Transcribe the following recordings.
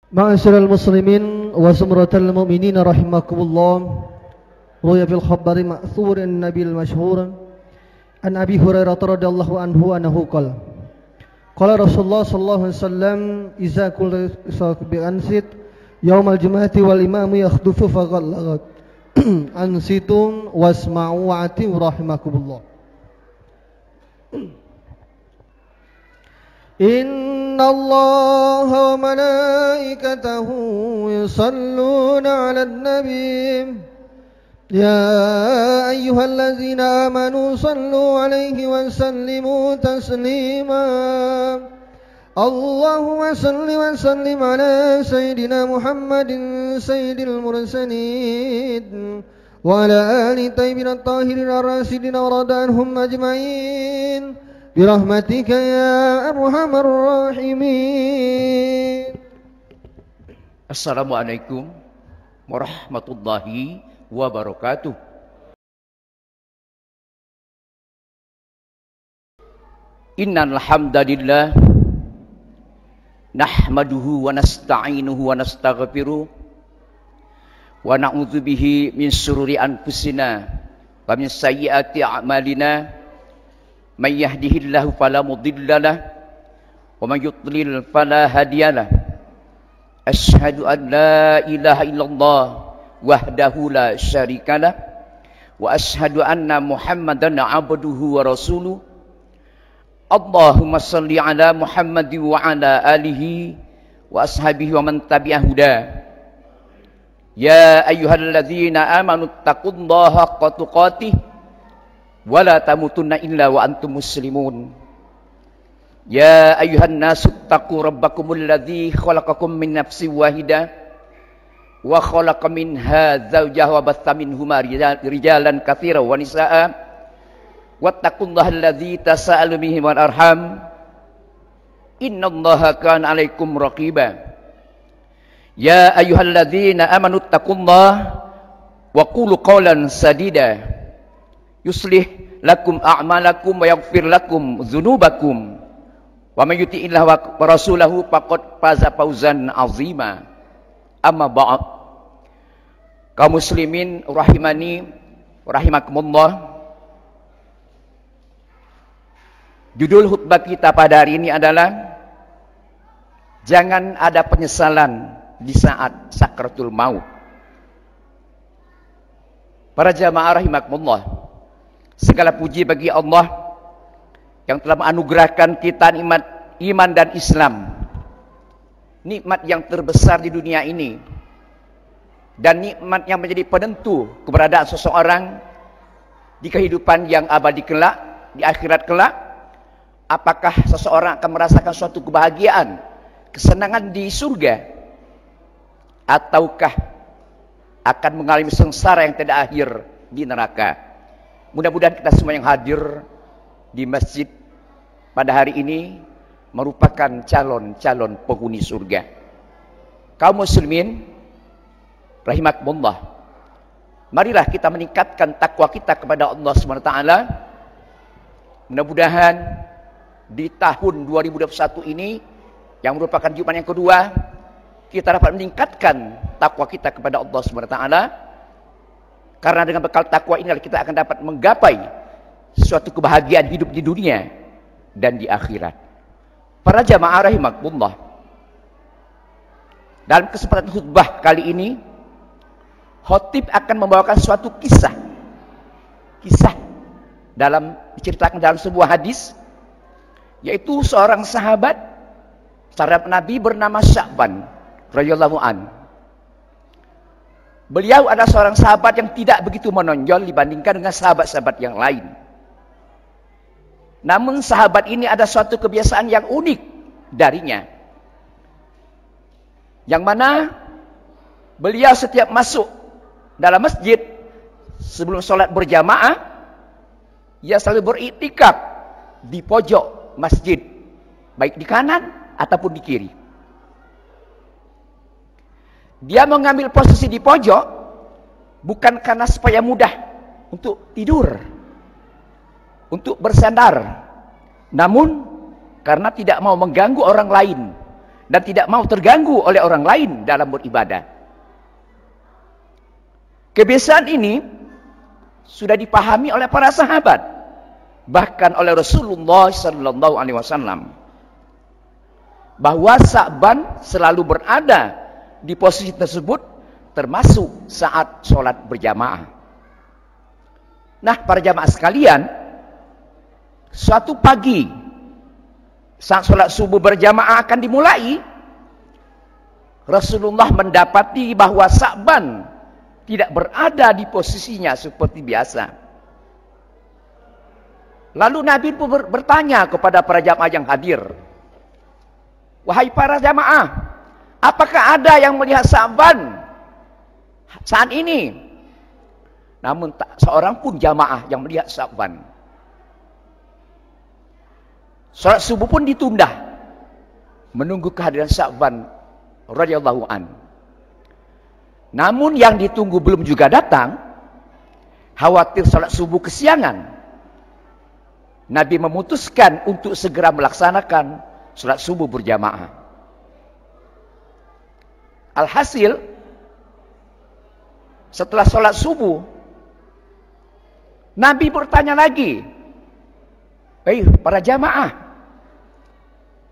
Ma'asyiral muslimin wa zumratal mu'minin rahimakumullah. Ruya fil khabari ma'thur an-nabil masyhur an Abi Hurairah radhiyallahu anhu annahu qala qala Rasulullah sallallahu alaihi wasallam idza qulta bi ansit yaumal jumu'ati wal imamu yakhdufu faqad ansitum wasma'u wa atiu rahimakumullah. Inna Allah wa malaikatahu yusalluna 'alan nabi ya ayyuhallazina amanu sallu 'alaihi wa sallimu taslima. Allahumma salli wa sallim ala sayyidina Muhammadin sayyidil mursalin wa ala ali tayyibin at-tahirin ar-rasidin wa rada'anhum ajma'in birahmatika ya arhamar rahimin. Assalamualaikum warahmatullahi wabarakatuh. Innal hamdalillah nahmaduhu wa nasta'inuhu wa nastaghfiruh wa na'udzu bihi min syururi anfusina wa min sayyiati a'malina. Man yahdihillahu fala mudilla lahu wa man yudlil fala hadiya lahu. Asyhadu an la ilaha illallah wahdahu la syarika lahu wa asyhadu anna Muhammadan abduhu wa rasuluh. Allahumma salli ala Muhammad wa ala alihi wa ashabihi wa man tabi'ah huda. Ya ayyuhalladzina amanu taqullaha haqqa tuqatih wa la tamutunna illa wa antum muslimun. Ya ayyuhan nasu taqu rabbakumul ladzi khalaqakum min nafsin wahidah wa khalaqa minha zawjaha wa batha minhuma rijalan katsiran wa nisaa'a wattaqullaha alladzi tasaalu bihi wal arham innallaha kana 'alaikum raqiba. Ya ayyuhalladzina amanu taqullaha wa qulu qawlan sadida yuslih lakum a'malakum wa yaghfir lakum dzunubakum wa may yuti'illah wa rasulahu faqad faza fawzan 'azima. Amma ba'd. Kaum muslimin rahimani rahimakumullah. Judul khutbah kita pada hari ini adalah jangan ada penyesalan di saat sakratul maut. Para jamaah rahimakumullah, segala puji bagi Allah yang telah menganugerahkan kita nikmat iman dan Islam, nikmat yang terbesar di dunia ini dan nikmat yang menjadi penentu keberadaan seseorang di kehidupan yang abadi kelak, di akhirat kelak. Apakah seseorang akan merasakan suatu kebahagiaan, kesenangan di surga, ataukah akan mengalami sengsara yang tidak akhir di neraka? Mudah-mudahan kita semua yang hadir di masjid pada hari ini merupakan calon-calon penghuni surga. Kaum muslimin rahimakumullah, marilah kita meningkatkan takwa kita kepada Allah SWT. Mudah-mudahan di tahun 2021 ini yang merupakan Jumat yang kedua, kita dapat meningkatkan takwa kita kepada Allah SWT. Karena dengan bekal takwa ini kita akan dapat menggapai suatu kebahagiaan hidup di dunia dan di akhirat. Para jamaah rahimakumullah, dalam kesempatan khutbah kali ini, khotib akan membawakan suatu kisah diceritakan dalam sebuah hadis, yaitu seorang sahabat Nabi bernama Sya'ban radhiyallahu an. Beliau adalah seorang sahabat yang tidak begitu menonjol dibandingkan dengan sahabat-sahabat yang lain. Namun sahabat ini ada suatu kebiasaan yang unik darinya, yang mana beliau setiap masuk dalam masjid sebelum sholat berjamaah, ia selalu beriktikaf di pojok masjid, baik di kanan ataupun di kiri. Dia mengambil posisi di pojok bukan karena supaya mudah untuk tidur, untuk bersandar, namun karena tidak mau mengganggu orang lain dan tidak mau terganggu oleh orang lain dalam beribadah. Kebiasaan ini sudah dipahami oleh para sahabat, bahkan oleh Rasulullah sallallahu alaihi wasallam, bahwa Sa'ban selalu berada di posisi tersebut, termasuk saat sholat berjamaah. Nah, para jamaah sekalian, suatu pagi saat sholat subuh berjamaah akan dimulai, Rasulullah mendapati bahwa Sa'ban tidak berada di posisinya seperti biasa. Lalu Nabi pun bertanya kepada para jamaah yang hadir, "Wahai para jamaah, apakah ada yang melihat Sa'ban saat ini?" Namun tak seorang pun jamaah yang melihat Sa'ban. Salat subuh pun ditunda, menunggu kehadiran Sa'ban radhiyallahu an. Namun yang ditunggu belum juga datang, khawatir salat subuh kesiangan. Nabi memutuskan untuk segera melaksanakan salat subuh berjamaah. Alhasil, setelah salat subuh, Nabi bertanya lagi, para jamaah,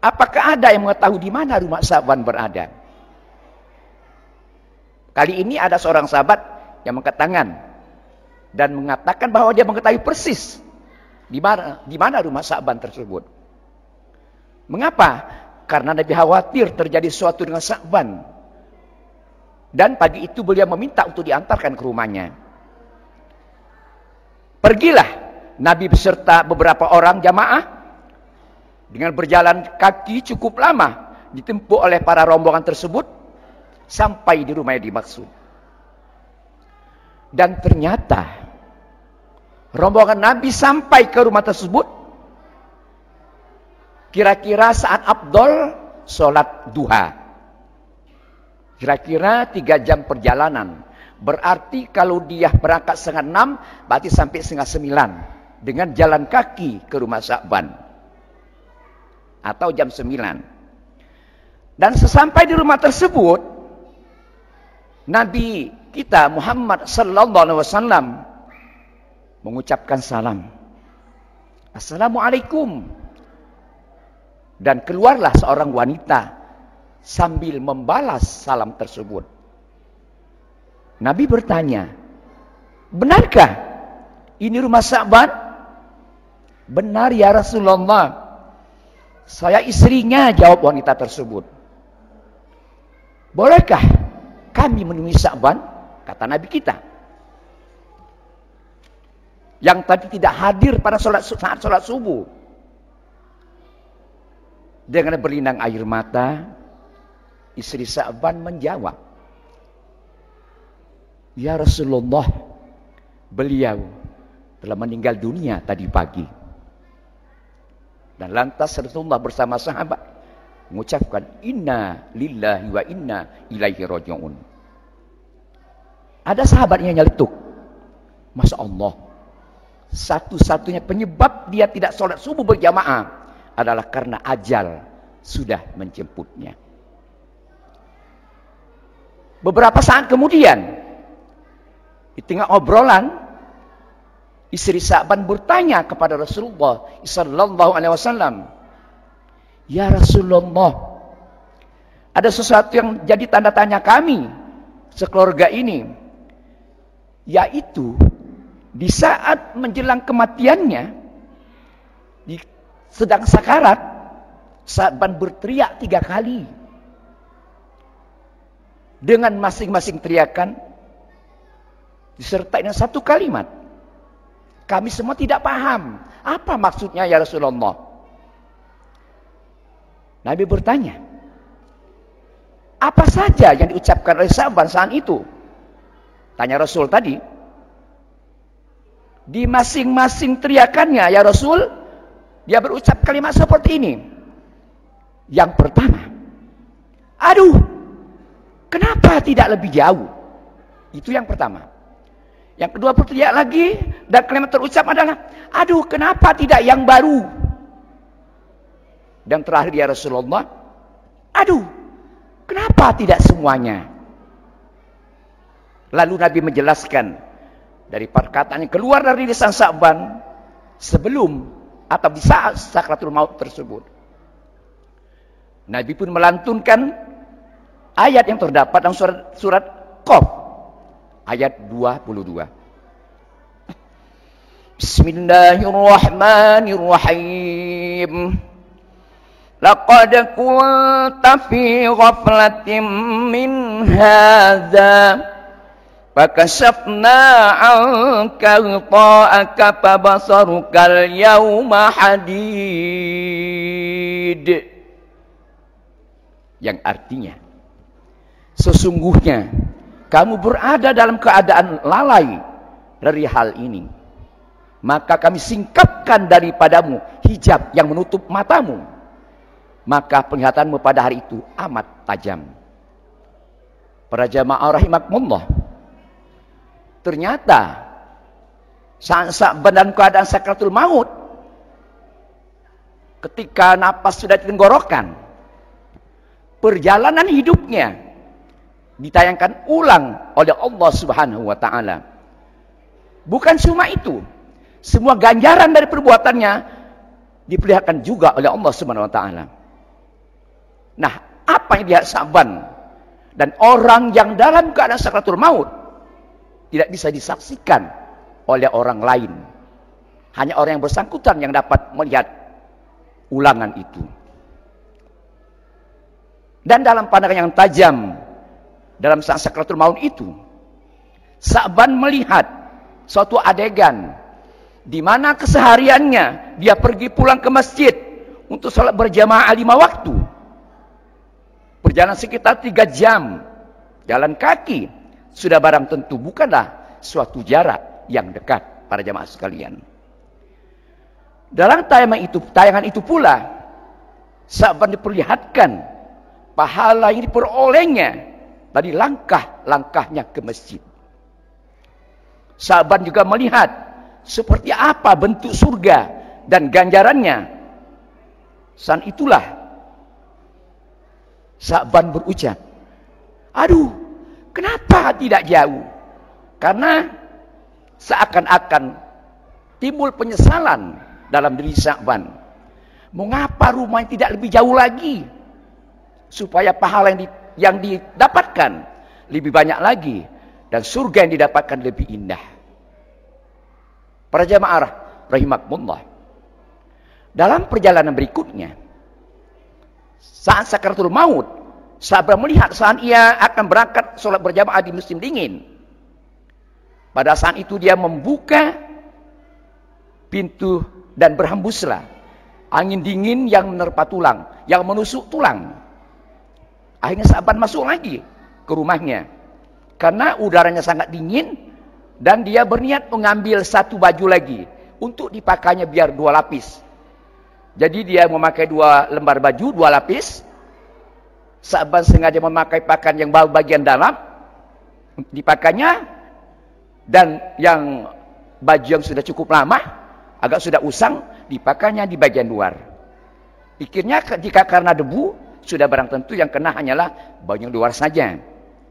apakah ada yang mengetahui di mana rumah Sa'ban berada? Kali ini ada seorang sahabat yang mengangkat tangan dan mengatakan bahwa dia mengetahui persis di mana rumah Sa'ban tersebut. Mengapa? Karena Nabi khawatir terjadi sesuatu dengan Sa'ban. Dan pagi itu beliau meminta untuk diantarkan ke rumahnya. Pergilah Nabi beserta beberapa orang jamaah dengan berjalan kaki cukup lama ditempuh oleh para rombongan tersebut sampai di rumah yang dimaksud. Dan ternyata rombongan Nabi sampai ke rumah tersebut kira-kira saat afdol sholat duha. Kira-kira 3 jam perjalanan. Berarti kalau dia berangkat 5:30, berarti sampai 8:30 dengan jalan kaki ke rumah Sa'ban. Atau jam 9. Dan sesampai di rumah tersebut, Nabi kita Muhammad sallallahu alaihi wasallam mengucapkan salam. Assalamualaikum. Dan keluarlah seorang wanita sambil membalas salam tersebut. Nabi bertanya, "Benarkah ini rumah Sa'ban?" "Benar ya Rasulullah. Saya istrinya," jawab wanita tersebut. "Bolehkah kami menemui Sa'ban?" kata Nabi kita, yang tadi tidak hadir pada saat sholat subuh. Dengan berlinang air mata, istri Sa'ban menjawab, "Ya Rasulullah, beliau telah meninggal dunia tadi pagi." Dan lantas Rasulullah bersama sahabat mengucapkan, "Inna lillahi wa inna ilaihi raji'un." Ada sahabatnya nyeletuk, "Masya Allah, satu-satunya penyebab dia tidak sholat subuh berjamaah adalah karena ajal sudah menjemputnya." Beberapa saat kemudian, di tengah obrolan, istri Sa'ban bertanya kepada Rasulullah sallallahu alaihi wasallam, "Ya Rasulullah, ada sesuatu yang jadi tanda tanya kami sekeluarga ini, yaitu di saat menjelang kematiannya, sedang sakarat, Sa'ban berteriak 3 kali dengan masing-masing teriakan disertai dengan satu kalimat. Kami semua tidak paham apa maksudnya ya Rasulullah." Nabi bertanya, "Apa saja yang diucapkan oleh Sa'ban saat itu?" Tanya Rasul tadi. "Di masing-masing teriakannya ya Rasul, dia berucap kalimat seperti ini. Yang pertama, aduh, kenapa tidak lebih jauh?" Itu yang pertama. Yang kedua berteriak lagi, dan kalimat terucap adalah, "Aduh, kenapa tidak yang baru?" Dan terakhir ya Rasulullah, Aduh, kenapa tidak semuanya? Lalu Nabi menjelaskan dari perkataan yang keluar dari lisan Sa'ban sebelum atau di saat sakratul maut tersebut. Nabi pun melantunkan ayat yang terdapat dalam surat Qaf ayat 22. Bismillahirrahmanirrahim. Laqad kunta fi ghaflatin min hadza fakashafna 'anka ghita'aka fabasarukal yawma hadid. Yang artinya, sesungguhnya kamu berada dalam keadaan lalai dari hal ini, maka kami singkapkan daripadamu hijab yang menutup matamu, maka penglihatanmu pada hari itu amat tajam. Para jamaah rahimakumullah, ternyata saat dalam keadaan sakratul maut, ketika napas sudah ditenggorokan, perjalanan hidupnya ditayangkan ulang oleh Allah Subhanahu wa taala. Bukan cuma itu, semua ganjaran dari perbuatannya diperlihatkan juga oleh Allah Subhanahu wa taala. Nah, apa yang dilihat Sa'ban dan orang yang dalam keadaan sakratul maut tidak bisa disaksikan oleh orang lain. Hanya orang yang bersangkutan yang dapat melihat ulangan itu. Dan dalam pandangan yang tajam dalam saat sakratul maut itu, Sa'ban melihat suatu adegan di mana kesehariannya dia pergi pulang ke masjid untuk sholat berjamaah 5 waktu. Perjalanan sekitar 3 jam jalan kaki, sudah barang tentu bukanlah suatu jarak yang dekat para jamaah sekalian. Dalam tayangan itu pula Sa'ban diperlihatkan pahala yang diperolehnya dari langkah-langkahnya ke masjid. Sa'ban juga melihat seperti apa bentuk surga dan ganjarannya. Saat itulah Sa'ban berucap, aduh, kenapa tidak jauh? Karena seakan-akan timbul penyesalan dalam diri Sa'ban. Mengapa rumah yang tidak lebih jauh lagi? Supaya pahala yang didapatkan lebih banyak lagi dan surga yang didapatkan lebih indah. Para jamaah rahimakumullah, dalam perjalanan berikutnya saat sakratul maut, Sa'ban melihat saat ia akan berangkat sholat berjamaah di musim dingin. Pada saat itu dia membuka pintu dan berhembuslah angin dingin yang menerpa tulang, yang menusuk tulang. Akhirnya Sa'ban masuk lagi ke rumahnya karena udaranya sangat dingin, dan dia berniat mengambil satu baju lagi untuk dipakainya biar 2 lapis. Jadi dia memakai 2 lembar baju, 2 lapis. Sa'ban sengaja memakai pakaian yang bagian dalam dipakainya, dan yang baju yang sudah cukup lama, agak sudah usang, dipakainya di bagian luar. Pikirnya jika karena debu, sudah barang tentu yang kena hanyalah baju yang luar saja.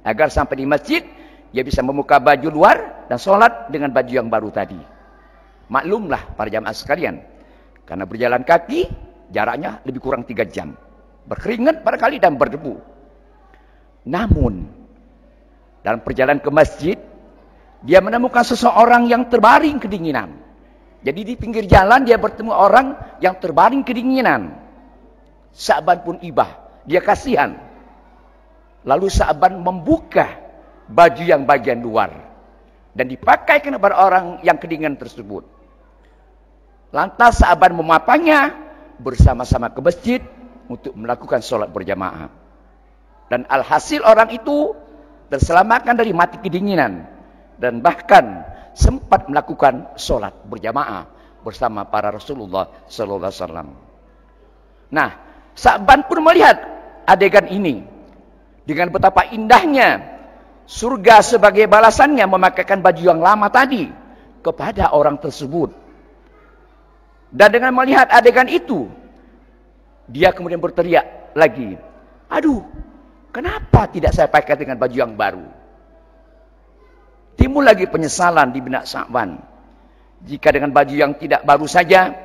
Agar sampai di masjid, dia bisa membuka baju luar dan sholat dengan baju yang baru tadi. Maklumlah para jamaah sekalian, karena berjalan kaki, jaraknya lebih kurang 3 jam. Berkeringat barangkali dan berdebu. Namun, dalam perjalanan ke masjid, dia menemukan seseorang yang terbaring kedinginan. Jadi di pinggir jalan dia bertemu orang yang terbaring kedinginan. Sa'ban pun ibah. Dia kasihan. Lalu Sa'ban membuka baju yang bagian luar dan dipakai kepada orang yang kedinginan tersebut. Lantas Sa'ban memapanya bersama-sama ke masjid untuk melakukan sholat berjamaah. Dan alhasil orang itu terselamatkan dari mati kedinginan dan bahkan sempat melakukan sholat berjamaah bersama para Rasulullah sallallahu alaihi wasallam. Nah, Sa'ban pun melihat adegan ini dengan betapa indahnya surga sebagai balasannya memakaikan baju yang lama tadi kepada orang tersebut. Dan dengan melihat adegan itu, dia kemudian berteriak lagi, Aduh, kenapa tidak saya pakai dengan baju yang baru? Timbul lagi penyesalan di benak Sya'ban. Jika dengan baju yang tidak baru saja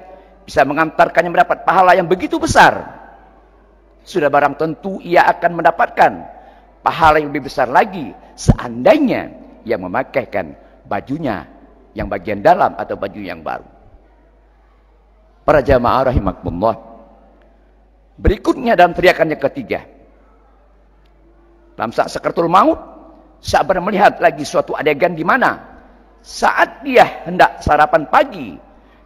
bisa mengantarkannya mendapat pahala yang begitu besar, sudah barang tentu ia akan mendapatkan pahala yang lebih besar lagi seandainya ia memakaikan bajunya yang bagian dalam atau baju yang baru. Para jamaah rahimakumullah. Berikutnya dalam teriakan yang ketiga. Dalam saat sakaratul maut, Sya'ban melihat lagi suatu adegan di mana saat dia hendak sarapan pagi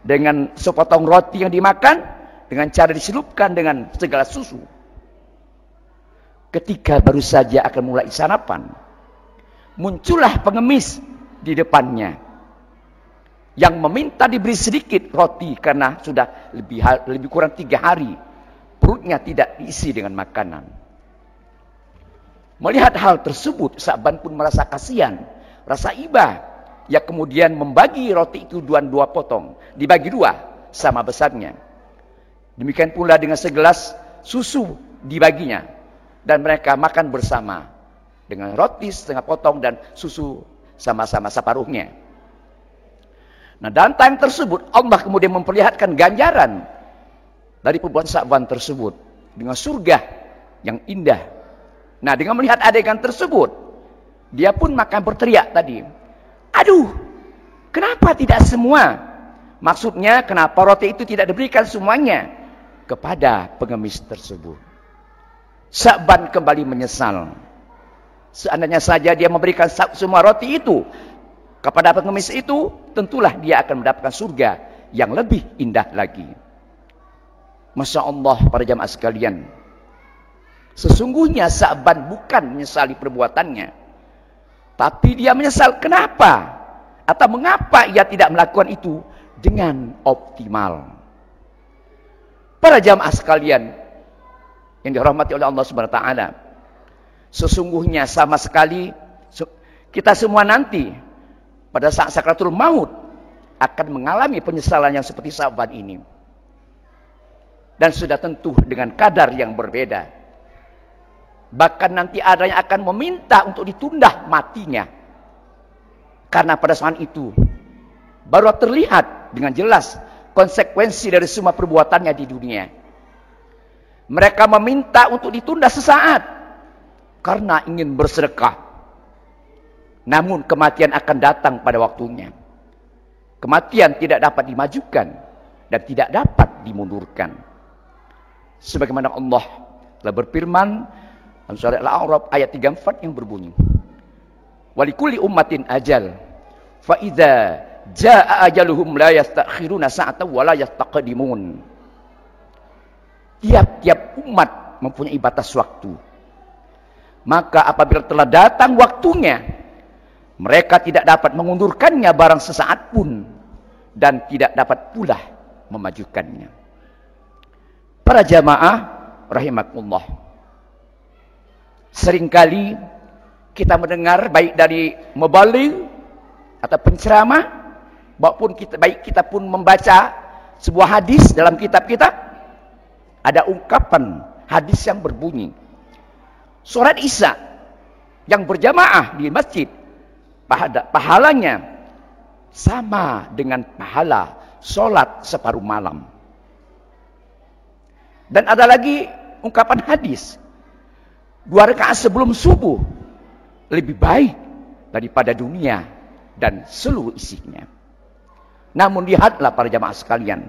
dengan sepotong roti yang dimakan dengan cara diselupkan dengan segala susu. Ketika baru saja akan mulai sarapan, muncullah pengemis di depannya yang meminta diberi sedikit roti karena sudah lebih kurang 3 hari perutnya tidak diisi dengan makanan. Melihat hal tersebut, Sya'ban pun merasa kasihan, rasa iba. Ya kemudian membagi roti itu 2 potong, dibagi 2 sama besarnya. Demikian pula dengan segelas susu dibaginya dan mereka makan bersama dengan roti setengah potong dan susu sama-sama separuhnya. Nah, dalam time tersebut Allah kemudian memperlihatkan ganjaran dari perbuatan Sya'ban tersebut dengan surga yang indah. Nah, dengan melihat adegan tersebut, dia pun makan berteriak tadi. Aduh, kenapa tidak semua? Maksudnya, kenapa roti itu tidak diberikan semuanya kepada pengemis tersebut? Sya'ban kembali menyesal. Seandainya saja dia memberikan semua roti itu kepada pengemis itu, tentulah dia akan mendapatkan surga yang lebih indah lagi. Masya Allah, para jamaah sekalian. Sesungguhnya Sya'ban bukan menyesali perbuatannya. Tapi dia menyesal kenapa? Atau mengapa ia tidak melakukan itu dengan optimal? Para jamaah sekalian yang dirahmati oleh Allah Subhanahu wa taala. Sesungguhnya sama sekali kita semua nanti pada saat sakaratul maut akan mengalami penyesalan yang seperti Sya'ban ini. Dan sudah tentu dengan kadar yang berbeda. Bahkan nanti ada yang akan meminta untuk ditunda matinya. Karena pada saat itu baru terlihat dengan jelas konsekuensi dari semua perbuatannya di dunia. Mereka meminta untuk ditunda sesaat karena ingin bersedekah. Namun kematian akan datang pada waktunya. Kematian tidak dapat dimajukan dan tidak dapat dimundurkan. Sebagaimana Allah telah berfirman dalam surah Al-A'raf ayat 34 yang berbunyi, "Walikulli ummatin ajal, fa idza jaa ajaluhum la yastakhiruna sa'atan wa la yastaqdimun." Tiap-tiap umat mempunyai batas waktu. Maka apabila telah datang waktunya, mereka tidak dapat mengundurkannya barang sesaat pun dan tidak dapat pula memajukannya. Para jamaah rahimakumullah. Seringkali kita mendengar baik dari mubaligh atau penceramah, maupun kita pun membaca sebuah hadis dalam kitab kita, ada ungkapan hadis yang berbunyi, sholat Isya yang berjamaah di masjid pahalanya sama dengan pahala sholat separuh malam. Dan ada lagi ungkapan hadis, 2 rakaat sebelum subuh lebih baik daripada dunia dan seluruh isinya. Namun lihatlah para jamaah sekalian,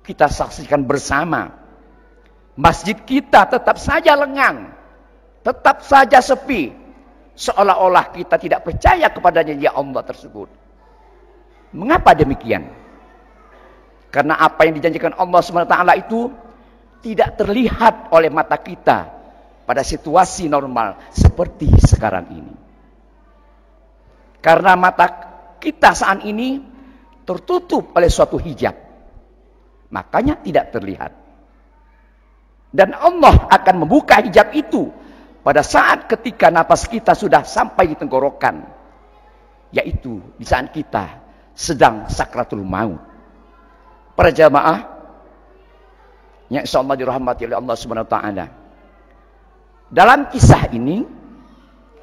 kita saksikan bersama, masjid kita tetap saja lengang, tetap saja sepi, seolah-olah kita tidak percaya kepada janji Allah tersebut. Mengapa demikian? Karena apa yang dijanjikan Allah SWT itu tidak terlihat oleh mata kita pada situasi normal seperti sekarang ini. Karena mata kita saat ini tertutup oleh suatu hijab, makanya tidak terlihat. Dan Allah akan membuka hijab itu pada saat ketika napas kita sudah sampai di tenggorokan, yaitu di saat kita sedang sakratul maut. Para jamaah yang insyaallah dirahmati oleh Allah Subhanahu wa taala. Dalam kisah ini,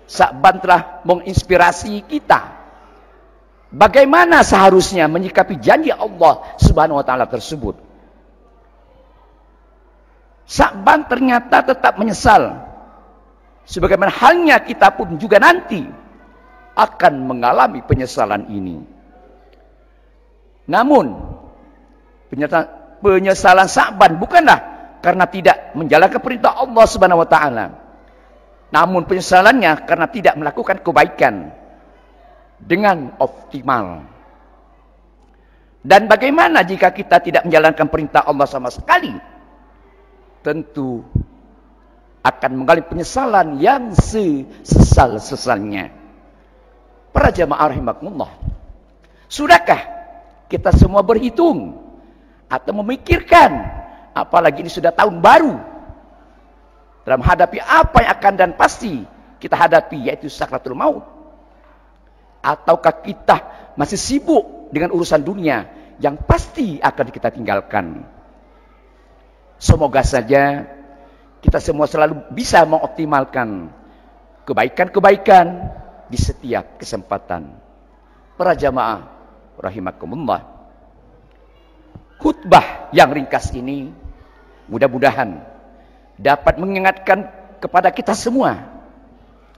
Sa'ban telah menginspirasi kita bagaimana seharusnya menyikapi janji Allah Subhanahu wa taala tersebut. Sa'ban ternyata tetap menyesal. Sebagaimana halnya kita pun juga nanti akan mengalami penyesalan ini. Namun, penyesalan Sa'ban bukanlah karena tidak menjalankan perintah Allah Subhanahu wa taala. Namun penyesalannya karena tidak melakukan kebaikan dengan optimal. Dan bagaimana jika kita tidak menjalankan perintah Allah sama sekali? Tentu akan mengalami penyesalan yang sesal-sesalnya. Para jamaah rahimakumullah, sudahkah kita semua berhitung atau memikirkan, apalagi ini sudah tahun baru, dalam menghadapi apa yang akan dan pasti kita hadapi, yaitu sakratul maut? Ataukah kita masih sibuk dengan urusan dunia yang pasti akan kita tinggalkan? Semoga saja kita semua selalu bisa mengoptimalkan kebaikan-kebaikan di setiap kesempatan. Para jamaah rahimakumullah, khutbah yang ringkas ini mudah-mudahan dapat mengingatkan kepada kita semua,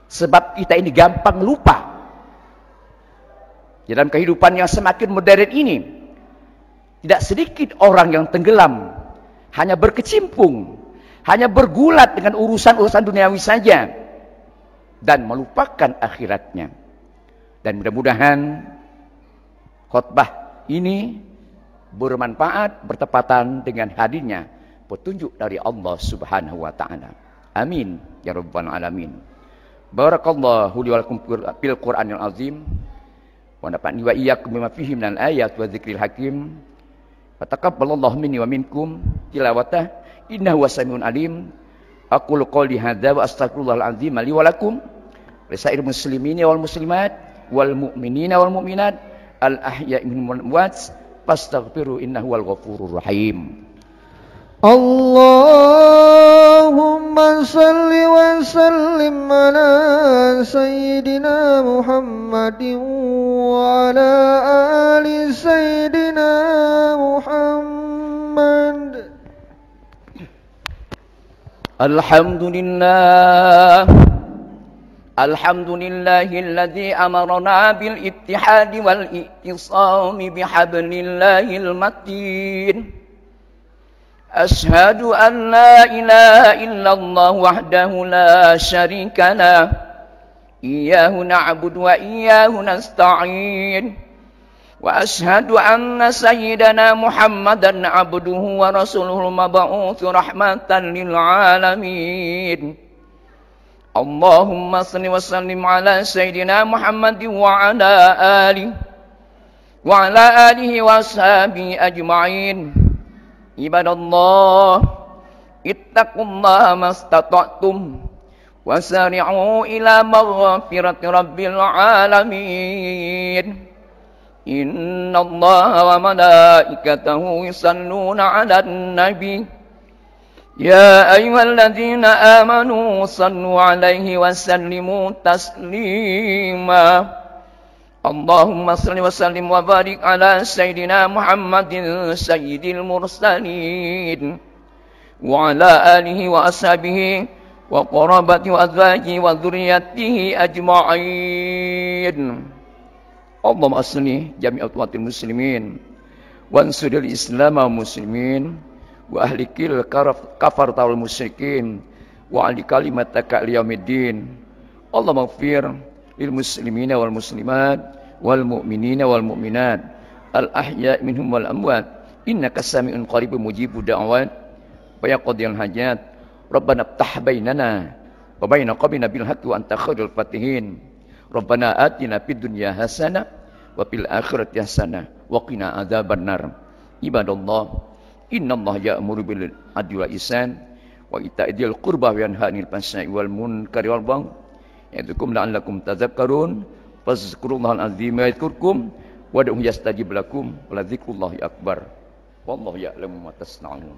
sebab kita ini gampang lupa. Dalam kehidupan yang semakin modern ini, tidak sedikit orang yang tenggelam, hanya berkecimpung, hanya bergulat dengan urusan-urusan duniawi saja, dan melupakan akhiratnya. Dan mudah-mudahan khutbah ini bermanfaat, bertepatan dengan hadirnya petunjuk dari Allah Subhanahu wa taala. Amin ya rabbal alamin. Barakallahu li wa lakum fil Qur'anil azim wa nafa'ni wa iyyakum bima fihi minal ayat wa dzikril hakim. Wa taqabbalallahu minni wa minkum tilawatah innahu wasamiun alim. Aqulu qouli hadza wa astaghfirullahal azim li wa lakum lisairil muslimina wal muslimat wal mu'minina wal mu'minat al ahya'i minhum wal amwat fastaghfiru innahu wal ghafurur rahim. Allahumma salli wa sallim ala Sayyidina Muhammadin wa ala ali Sayyidina Muhammad. Alhamdulillah, alhamdulillahilladzi amarna bil ittihadi wal i'tisami bihablillahil matin. Ashhadu an la ilaha illallah wahdahu la syarika lah. Iyyahu na'budu wa iyyahu nasta'in. Wa ashhadu anna sayyidana Muhammadan abduhu wa rasuluhu mab'utsu rahmatan lil alamin. Allahumma shalli wa sallim ala sayyidina Muhammadin wa ala alihi wa ashabihi ajma'in. Ibadallah, ittaqullaha mastata'tum wasari'u ila maghfirati rabbil alamin. Innallaha wa malaikatahu yusalluna 'alan nabi. Ya ayyuhalladzina amanu sallu 'alaihi wa sallimu taslima. Allahumma salli wa sallim wa barik ala Sayyidina Muhammadin Sayyidil Mursalin wa ala alihi wa ashabihi wa qarabati wa azwajihi wa dhurriyyatihi ajma'in. Allahumma asli jami'at umatil muslimin wa ansudil islam wa muslimin wa ahlikil kafar tawal musyrikin wa ahli kalimataka liyaumiddin. Allahumma ighfir lil muslimina wal muslimat wal mu'minina wal mu'minat al ahya' minhum wal amwat innaka sami'un qaribun mujibud da'awat wa yaqdil hajat. Rabbana iftah bainana wa baina qaumina bil haqqi wa anta khairul fatihin. Rabbana atina fid dunya hasanah wa fil akhirati hasanah wa qina adzabannar. Ibadallah, innallaha ya'muru bil adli wal ihsan wa ita'i dzil qurba wa yanha 'anil fahsya'i wal munkari wal baghi ya'idzukum la'allakum tadhakkarun. Fazkurullahal azim yadhkurkum wad'uhu yastajib lakum wa la dzikrullahi akbar. Wallahu ya'lamu ma tasna'un.